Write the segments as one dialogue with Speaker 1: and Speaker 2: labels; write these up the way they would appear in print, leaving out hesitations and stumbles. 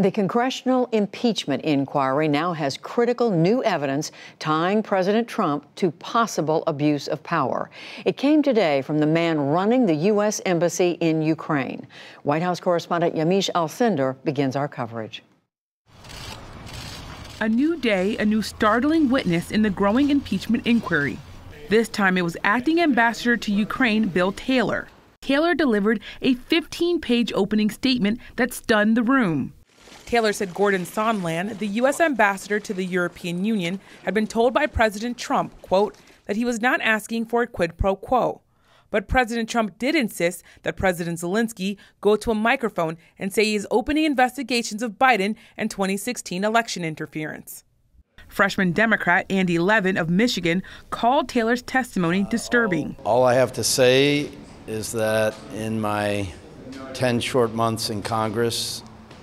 Speaker 1: The congressional impeachment inquiry now has critical new evidence tying President Trump to possible abuse of power. It came today from the man running the U.S. Embassy in Ukraine. White House correspondent Yamiche Alcindor begins our coverage.
Speaker 2: A new day, a new startling witness in the growing impeachment inquiry. This time it was acting ambassador to Ukraine, Bill Taylor. Taylor delivered a 15-page opening statement that stunned the room. Taylor said Gordon Sondland, the U.S. ambassador to the European Union, had been told by President Trump, quote, that he was not asking for a quid pro quo. But President Trump did insist that President Zelensky go to a microphone and say he is opening investigations of Biden and 2016 election interference. Freshman Democrat Andy Levin of Michigan called Taylor's testimony disturbing.
Speaker 3: All I have to say is that in my 10 short months in Congress,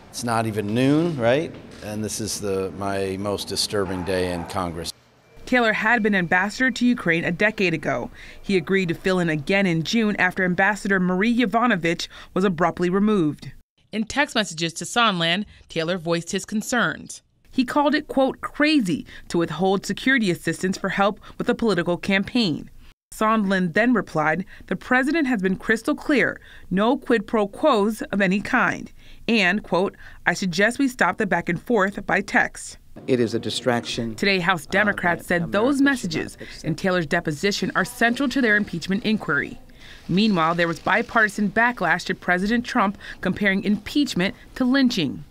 Speaker 3: it's not even noon, right? And this is my most disturbing day in Congress.
Speaker 2: Taylor had been ambassador to Ukraine a decade ago. He agreed to fill in again in June after Ambassador Marie Yovanovitch was abruptly removed. In text messages to Sondland, Taylor voiced his concerns. He called it, quote, crazy to withhold security assistance for help with a political campaign. Sondland then replied, the president has been crystal clear, no quid pro quos of any kind. And, quote, I suggest we stop the back and forth by text.
Speaker 4: It is a distraction.
Speaker 2: Today, House Democrats said those messages in Taylor's deposition are central to their impeachment inquiry. Meanwhile, there was bipartisan backlash to President Trump comparing impeachment to lynching.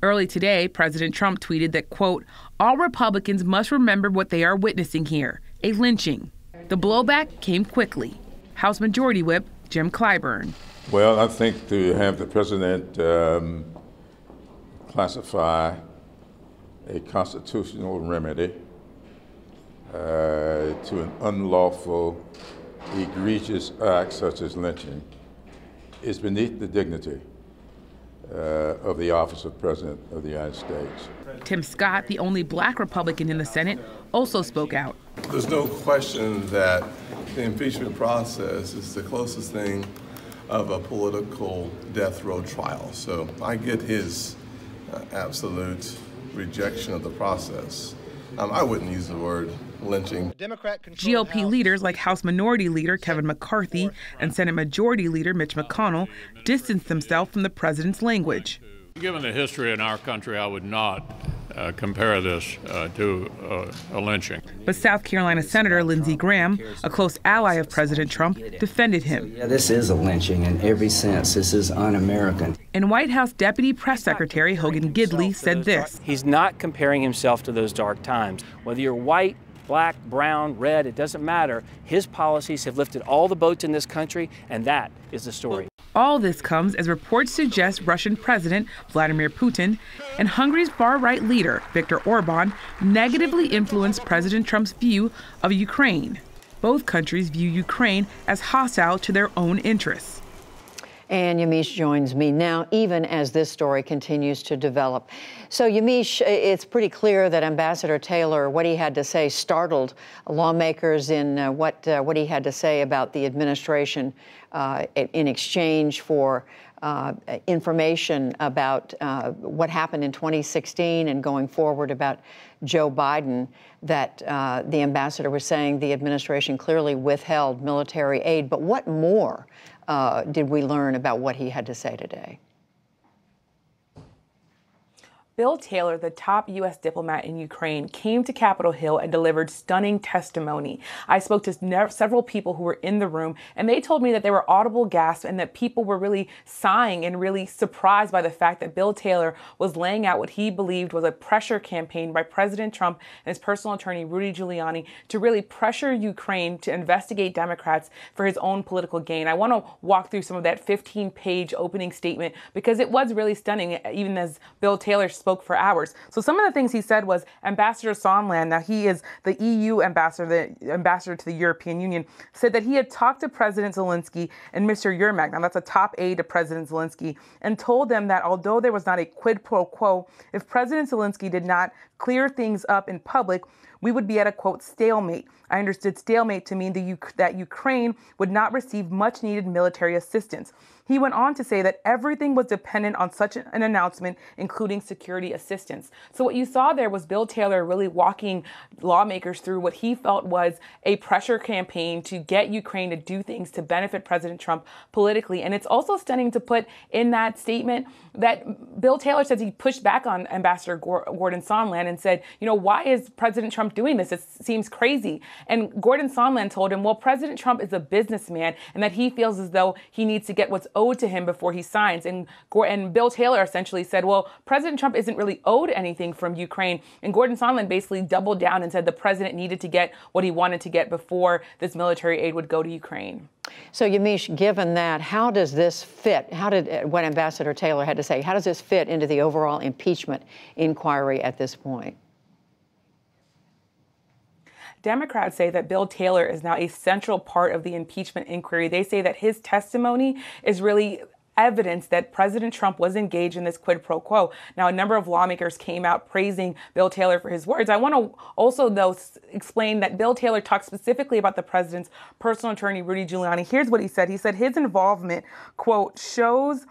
Speaker 2: Early today, President Trump tweeted that, quote, all Republicans must remember what they are witnessing here, a lynching. The blowback came quickly. House Majority Whip Jim Clyburn.
Speaker 5: Well, I think to have the president classify a constitutional remedy to an unlawful, egregious act such as lynching is beneath the dignity of the office of President of the United States.
Speaker 2: Tim Scott, the only black Republican in the Senate, also spoke out.
Speaker 6: There's no question that the impeachment process is the closest thing of a political death row trial. So I get his absolute rejection of the process. I wouldn't use the word lynching.
Speaker 2: GOP leaders like House Minority Leader Kevin McCarthy and Senate Majority Leader Mitch McConnell distanced themselves from the president's language.
Speaker 7: Given the history in our country, I would not compare this to a lynching.
Speaker 2: But South Carolina Senator Lindsey Graham, a close ally of President Trump, defended him.
Speaker 4: Yeah, this is a lynching in every sense. This is un-American.
Speaker 2: And White House Deputy Press Secretary Hogan Gidley said this.
Speaker 8: He's not comparing himself to those dark times. Whether you're white, black, brown, red, it doesn't matter. His policies have lifted all the boats in this country, and that is the story.
Speaker 2: All this comes as reports suggest Russian President Vladimir Putin and Hungary's far-right leader, Viktor Orban, negatively influenced President Trump's view of Ukraine. Both countries view Ukraine as hostile to their own interests.
Speaker 1: And Yamiche joins me now, even as this story continues to develop. So, Yamiche, it's pretty clear that Ambassador Taylor, what he had to say, startled lawmakers in what he had to say about the administration in exchange for information about what happened in 2016 and going forward about Joe Biden, that the ambassador was saying the administration clearly withheld military aid. But what more did we learn about what he had to say today?
Speaker 2: Bill Taylor, the top U.S. diplomat in Ukraine, came to Capitol Hill and delivered stunning testimony. I spoke to several people who were in the room, and they told me that there were audible gasps and that people were really sighing and really surprised by the fact that Bill Taylor was laying out what he believed was a pressure campaign by President Trump and his personal attorney, Rudy Giuliani, to really pressure Ukraine to investigate Democrats for his own political gain. I want to walk through some of that 15-page opening statement because it was really stunning, even as Bill Taylor spoke for hours. So some of the things he said was Ambassador Sondland, now he is the EU ambassador, the ambassador to the European Union, said that he had talked to President Zelensky and Mr. Yermak, now that's a top aide to President Zelensky, and told them that although there was not a quid pro quo, if President Zelensky did not clear things up in public, we would be at a, quote, stalemate. I understood stalemate to mean that Ukraine would not receive much needed military assistance. He went on to say that everything was dependent on such an announcement, including security assistance. So what you saw there was Bill Taylor really walking lawmakers through what he felt was a pressure campaign to get Ukraine to do things to benefit President Trump politically. And it's also stunning to put in that statement that Bill Taylor says he pushed back on Ambassador Gordon Sondland and said, you know, why is President Trump doing this? It seems crazy. And Gordon Sondland told him, well, President Trump is a businessman and that he feels as though he needs to get what's owed to him before he signs. And Bill Taylor essentially said, well, President Trump isn't really owed anything from Ukraine. And Gordon Sondland basically doubled down and said the president needed to get what he wanted to get before this military aid would go to Ukraine.
Speaker 1: So, Yamiche, given that, how does this fit? How did what Ambassador Taylor had to say, how does this fit into the overall impeachment inquiry at this point?
Speaker 2: Democrats say that Bill Taylor is now a central part of the impeachment inquiry. They say that his testimony is really evidence that President Trump was engaged in this quid pro quo. Now, a number of lawmakers came out praising Bill Taylor for his words. I want to also, though, explain that Bill Taylor talked specifically about the president's personal attorney, Rudy Giuliani. Here's what he said. He said his involvement, quote, shows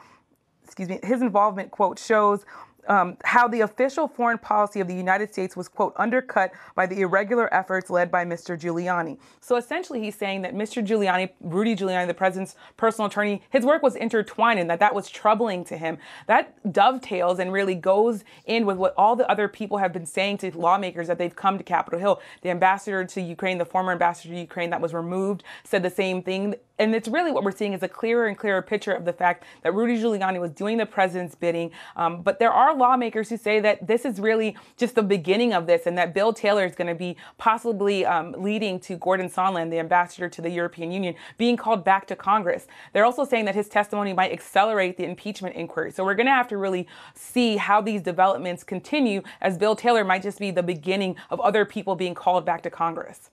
Speaker 2: how the official foreign policy of the United States was, quote, undercut by the irregular efforts led by Mr. Giuliani. So essentially, he's saying that Mr. Giuliani, Rudy Giuliani, the president's personal attorney, his work was intertwined and that was troubling to him. That dovetails and really goes in with what all the other people have been saying to lawmakers that they've come to Capitol Hill. The ambassador to Ukraine, the former ambassador to Ukraine that was removed, said the same thing. And it's really what we're seeing is a clearer and clearer picture of the fact that Rudy Giuliani was doing the president's bidding. But there are lawmakers who say that this is really just the beginning of this and that Bill Taylor is going to be possibly leading to Gordon Sondland, the ambassador to the European Union, being called back to Congress. They're also saying that his testimony might accelerate the impeachment inquiry. So we're going to have to really see how these developments continue, as Bill Taylor might just be the beginning of other people being called back to Congress.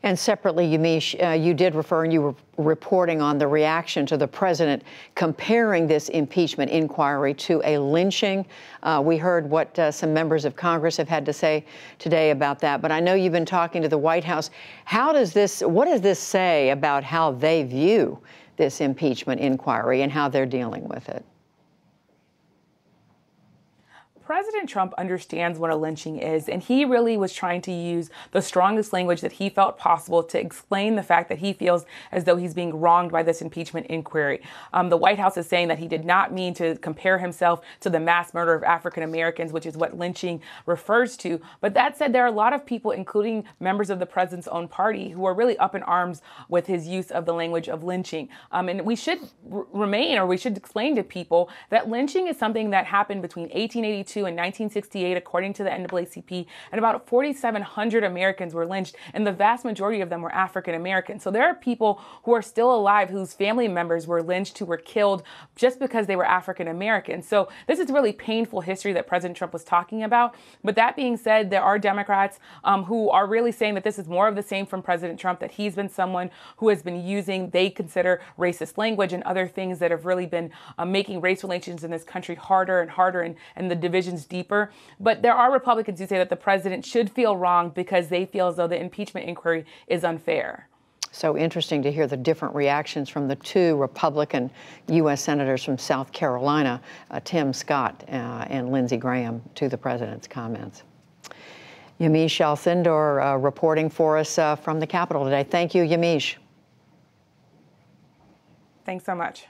Speaker 1: And separately, Yamiche, you did refer and you were reporting on the reaction to the president comparing this impeachment inquiry to a lynching. We heard what some members of Congress have had to say today about that. But I know you've been talking to the White House. What does this say about how they view this impeachment inquiry and how they're dealing with it?
Speaker 2: President Trump understands what a lynching is, and he really was trying to use the strongest language that he felt possible to explain the fact that he feels as though he's being wronged by this impeachment inquiry. The White House is saying that he did not mean to compare himself to the mass murder of African Americans, which is what lynching refers to. But that said, there are a lot of people, including members of the president's own party, who are really up in arms with his use of the language of lynching. And we should we should explain to people that lynching is something that happened between 1882 and 1968, according to the NAACP, and about 4,700 Americans were lynched, and the vast majority of them were African Americans. So there are people who are still alive whose family members were lynched, who were killed just because they were African Americans. So this is really painful history that President Trump was talking about. But that being said, there are Democrats who are really saying that this is more of the same from President Trump, that he's been someone who has been using, they consider, racist language and other things that have really been making race relations in this country harder and harder, and the divisions deeper. But there are Republicans who say that the president should feel wronged because they feel as though the impeachment inquiry is unfair.
Speaker 1: So interesting to hear the different reactions from the two Republican U.S. senators from South Carolina, Tim Scott and Lindsey Graham, to the president's comments. Yamiche Alcindor reporting for us from the Capitol today. Thank you, Yamiche.
Speaker 2: Thanks so much.